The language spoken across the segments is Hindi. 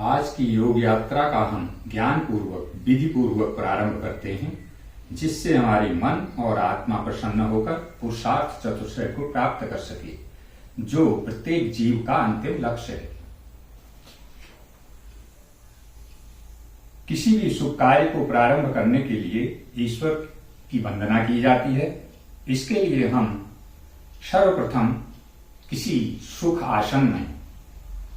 आज की योग यात्रा का हम ज्ञान पूर्वक विधि पूर्वक प्रारंभ करते हैं, जिससे हमारी मन और आत्मा प्रसन्न होकर पुरुषार्थ चतुष्टय को प्राप्त कर सके, जो प्रत्येक जीव का अंतिम लक्ष्य है। किसी भी शुभ कार्य को प्रारंभ करने के लिए ईश्वर की वंदना की जाती है। इसके लिए हम सर्वप्रथम किसी सुख आसन में,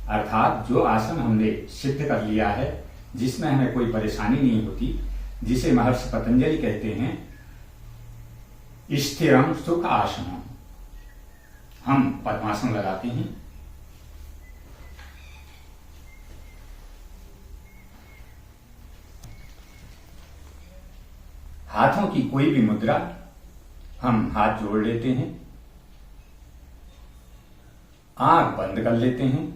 अर्थात जो आसन हमने सिद्ध कर लिया है, जिसमें हमें कोई परेशानी नहीं होती, जिसे महर्षि पतंजलि कहते हैं स्थिरम सुख आसनम, हम पद्मासन लगाते हैं। हाथों की कोई भी मुद्रा, हम हाथ जोड़ लेते हैं, आंख बंद कर लेते हैं।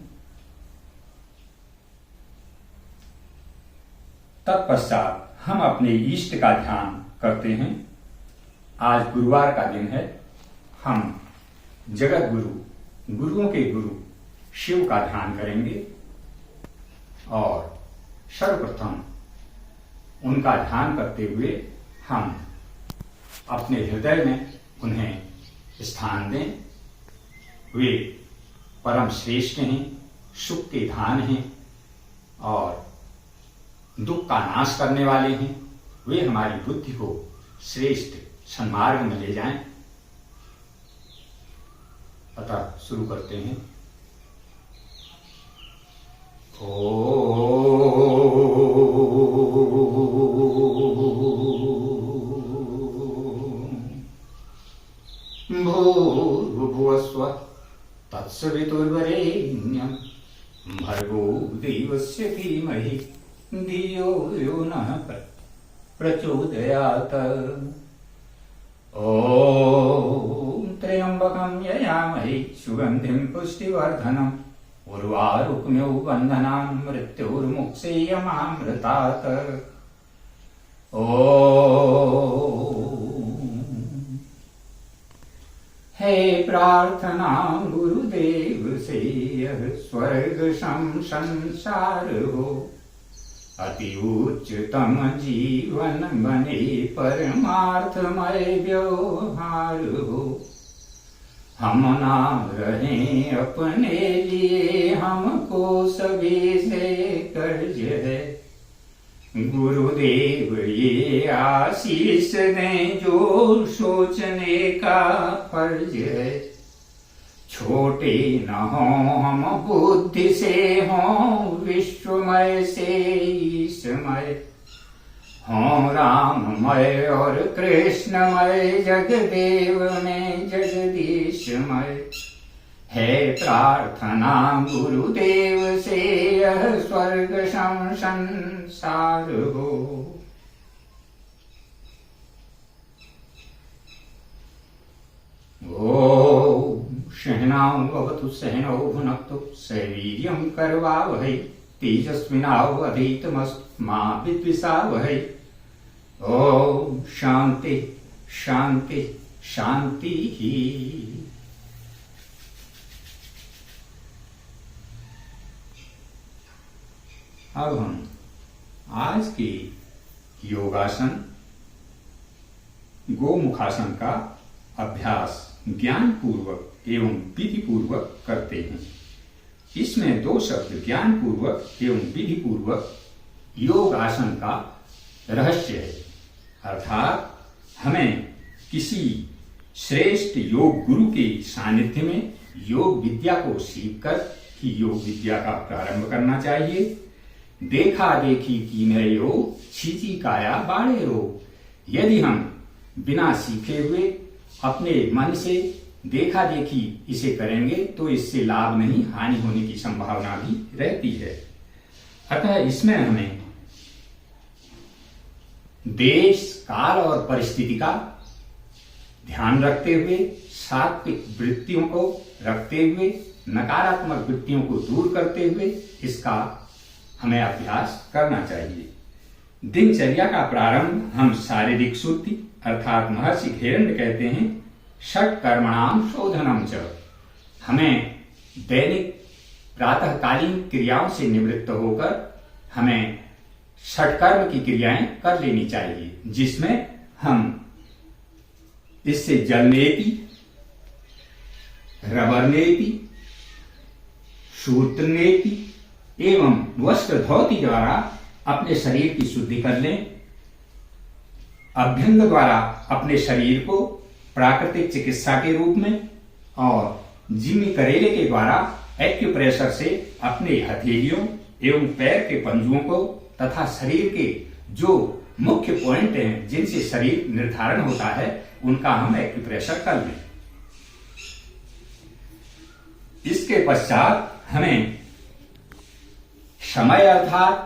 तत्पश्चात हम अपने इष्ट का ध्यान करते हैं। आज गुरुवार का दिन है। हम जगत गुरु, गुरुओं के गुरु शिव का ध्यान करेंगे और सर्वप्रथम उनका ध्यान करते हुए हम अपने हृदय में उन्हें स्थान दें। वे परम श्रेष्ठ हैं, सुख के धान हैं और दुख का नाश करने वाले हैं। वे हमारी बुद्धि को श्रेष्ठ सन्मार्ग में ले जाएं। अतः शुरू करते हैं। भूर्भुवस्व तत्सवितुर्वरेण्यं भर्गो देवस्य धीमहि धियो यो नः प्रचोदयात्। ॐ त्र्यम्बकं यजामहे सुगन्धिं पुष्टिवर्धनम् उर्वारुकमिव बन्धनान् मृत्युर्मुक्षेयमामृतात्। हे प्रार्थना गुरुदेव से यह स्वर्ग संसार हो, अति उच्चतम जीवन बने परमार्थमय व्यवहार हो। हम ना रहें अपने लिए, हमको सभी से कर्ज है। गुरुदेव ये आशीष दें जो सोचने का फर्ज है। छोटे न हों हम बुद्धि से, हों विश्वमय से ईशमय, हों राममय और कृष्णमय, जगदेव में जगदीशमय। है प्रार्थना गुरुदेव से यह स्वर्ग संसार हो। ओम सहनाउ भवतु सहनौ भुनक्तु सह वीर्यं करवावहै तेजस्विनावधीतमस्तु मा विद्विषावहै। ओम शांति शांति शांति ही। अब हम आज के योगासन गोमुखासन का अभ्यास ज्ञान पूर्वक एवं विधि पूर्वक करते हैं। इसमें दो शब्द ज्ञान पूर्वक एवं विधि पूर्वक योग आसन का रहस्य है। अर्थात हमें किसी श्रेष्ठ योग गुरु के सानिध्य में योग विद्या को सीखकर ही योग विद्या का प्रारंभ करना चाहिए। देखा देखी कीन्हे योग, छिची काया बाड़े रो। यदि हम बिना सीखे हुए अपने मन से देखा देखी इसे करेंगे तो इससे लाभ नहीं, हानि होने की संभावना भी रहती है। अतः इसमें हमें देश काल और परिस्थिति का ध्यान रखते हुए, सात्विक वृत्तियों को रखते हुए, नकारात्मक वृत्तियों को दूर करते हुए इसका हमें अभ्यास करना चाहिए। दिनचर्या का प्रारंभ हम शारीरिक शुद्धि अर्थात महर्षि घेरंड कहते हैं षट कर्मणाम शोधनम च। हमें दैनिक प्रातःकालीन क्रियाओं से निवृत्त होकर हमें षटकर्म की क्रियाएं कर लेनी चाहिए, जिसमें हम इससे जलनेति, रबरनेति, सूत्रनेति एवं वस्त्र धोती द्वारा अपने शरीर की शुद्धि कर लें। अभ्यंग द्वारा अपने शरीर को प्राकृतिक चिकित्सा के रूप में और जिमी करेले के द्वारा एक्यूप्रेशर से अपने हथेलियों एवं पैर के पंजुओं को तथा शरीर के जो मुख्य पॉइंट हैं जिनसे शरीर निर्धारण होता है उनका हम एक्यूप्रेशर कर लें। इसके पश्चात हमें समय अर्थात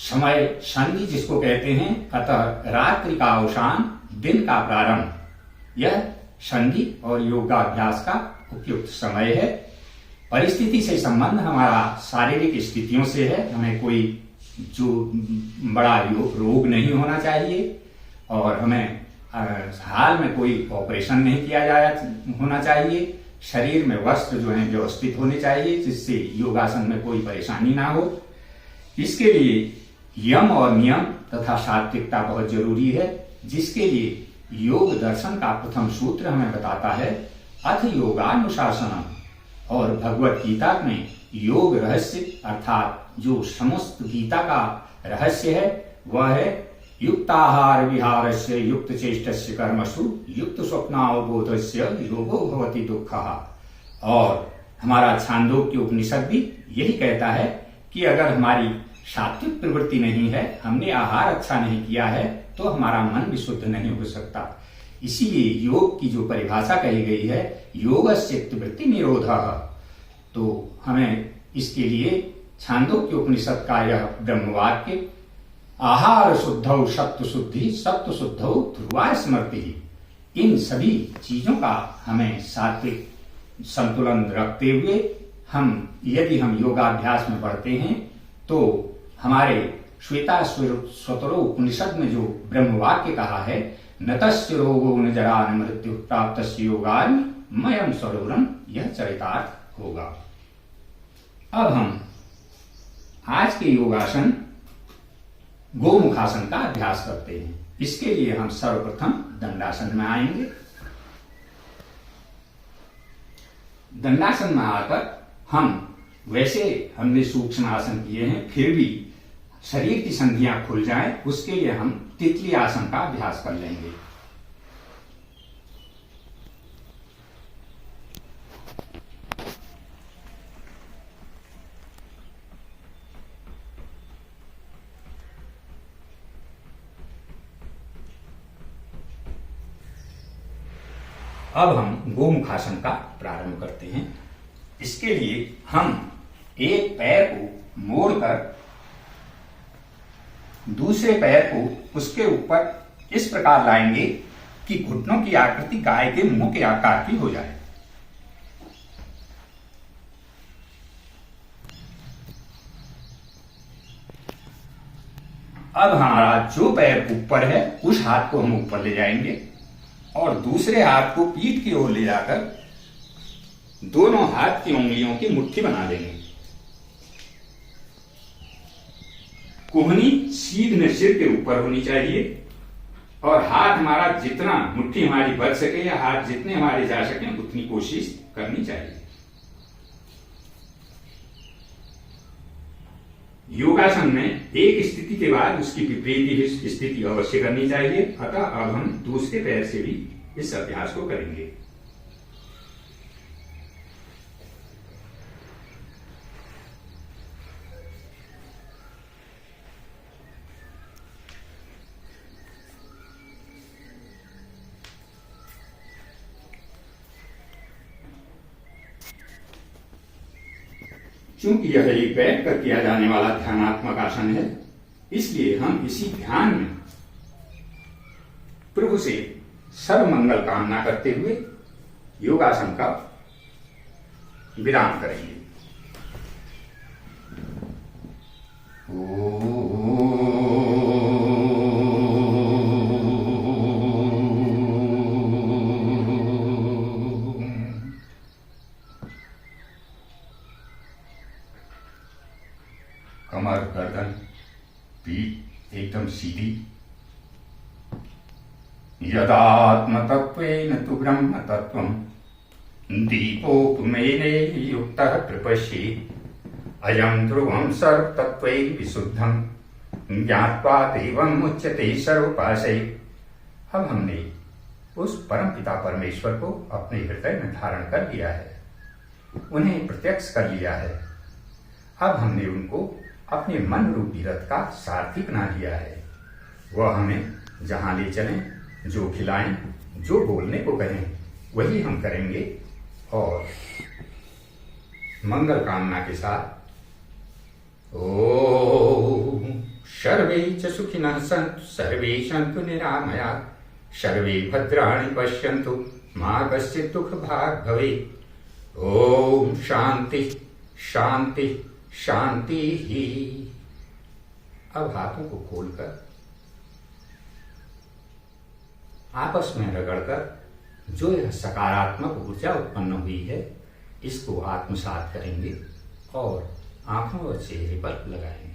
संधि जिसको कहते हैं, अतः रात्रि का अवसान, दिन का प्रारंभ, यह संधि और योगाभ्यास का उपयुक्त समय है। परिस्थिति से संबंध हमारा शारीरिक स्थितियों से है, हमें कोई जो बड़ा रोग नहीं होना चाहिए और हमें हाल में कोई ऑपरेशन नहीं किया जाया होना चाहिए। शरीर में वस्त्र जो है व्यवस्थित होने चाहिए जिससे योगासन में कोई परेशानी ना हो। इसके लिए यम और नियम तथा सात्विकता बहुत जरूरी है, जिसके लिए योग दर्शन का प्रथम सूत्र हमें बताता है अथ योगानुशासनम, और भगवत गीता में योग रहस्य अर्थात जो समस्त गीता का रहस्य है वह है युक्ताहार विहारस्य युक्त चेष्टस्य कर्मसु युक्त स्वप्नावबोधस्य योगो भवति दुःखः। और हमारा छांदोग्य उपनिषद भी यही कहता है कि अगर हमारी सात्विक प्रवृत्ति नहीं है, हमने आहार अच्छा नहीं किया है, तो हमारा मन भी शुद्ध नहीं हो सकता। इसीलिए योग की जो परिभाषा कही गई है योगस्य चित्तवृत्ति निरोधः, तो हमें इसके लिए छांदोग्य उपनिषद का यह ब्रह्मवाक्य आहार शुद्धौ सत्व शुद्धि सत्व शुद्धौ ध्रुवा स्मृति, इन सभी चीजों का हमें सात्विक संतुलन रखते हुए यदि हम योगाभ्यास में बढ़ते हैं तो हमारे श्वेता स्वतरो उपनिषद में जो ब्रह्मवाक्य कहा है न तस्य रोगो न जरा न मृत्यु प्राप्त योगान मयम सरोवरम, यह चरितार्थ होगा। अब हम आज के योगासन गोमुखासन का अभ्यास करते हैं। इसके लिए हम सर्वप्रथम दंडासन में आएंगे। दंडासन में आकर हमने सूक्ष्म आसन किए हैं, फिर भी शरीर की संधियां खुल जाएं, उसके लिए हम तितली आसन का अभ्यास कर लेंगे। अब हम गोमुखासन का प्रारंभ करते हैं। इसके लिए हम एक पैर को मोड़कर दूसरे पैर को उसके ऊपर इस प्रकार लाएंगे कि घुटनों की आकृति गाय के मुंह के आकार की हो जाए। अब हमारा जो पैर ऊपर है उस हाथ को हम ऊपर ले जाएंगे और दूसरे हाथ को पीठ की ओर ले जाकर दोनों हाथ की उंगलियों की मुट्ठी बना देंगे। कोहनी सीधे सिर के ऊपर होनी चाहिए और हाथ हमारा जितना मुट्ठी हमारी बढ़ सके या हाथ जितने हमारे जा सके उतनी कोशिश करनी चाहिए। योगासन में एक स्थिति के बाद उसकी विपरीत स्थिति अवश्य करनी चाहिए। अतः अब हम दूसरे पैर से भी इस अभ्यास को करेंगे। चूंकि यह एक बैठ कर किया जाने वाला ध्यानात्मक आसन है, इसलिए हम इसी ध्यान में प्रभु से सर्व मंगल कामना करते हुए योगासन का विराम करेंगे। कमर, गर्दन, पीठ एकदम सीधी। यदात्मतत्त्वेन तु ब्रह्मतत्त्वं दीपोपमेने युक्तः प्रपश्येत् अयं ध्रुवं सर्वतत्त्वैः विशुद्धं ज्ञात्वा देवं उच्यते सर्वोपासै। अब हमने उस परम पिता परमेश्वर को अपने हृदय में धारण कर लिया है, उन्हें प्रत्यक्ष कर लिया है। अब हमने उनको अपने मन रूपी रथ का सारथी बना लिया है। वह हमें जहां ले चलें, जो खिलाएं, जो बोलने को कहें, वही हम करेंगे। और मंगल कामना के साथ ओम सर्वे च सुखिनः सन्तु सर्वे सन्तु निरामयाः सर्वे भद्राणि पश्यन्तु मा कश्चित् दुःखभाग् भवेत्। ओम शांति शांति शांति ही। अब हाथों को खोलकर आपस में रगड़कर जो यह सकारात्मक ऊर्जा उत्पन्न हुई है, इसको आत्मसात करेंगे और आंखों और चेहरे पर लगाएंगे।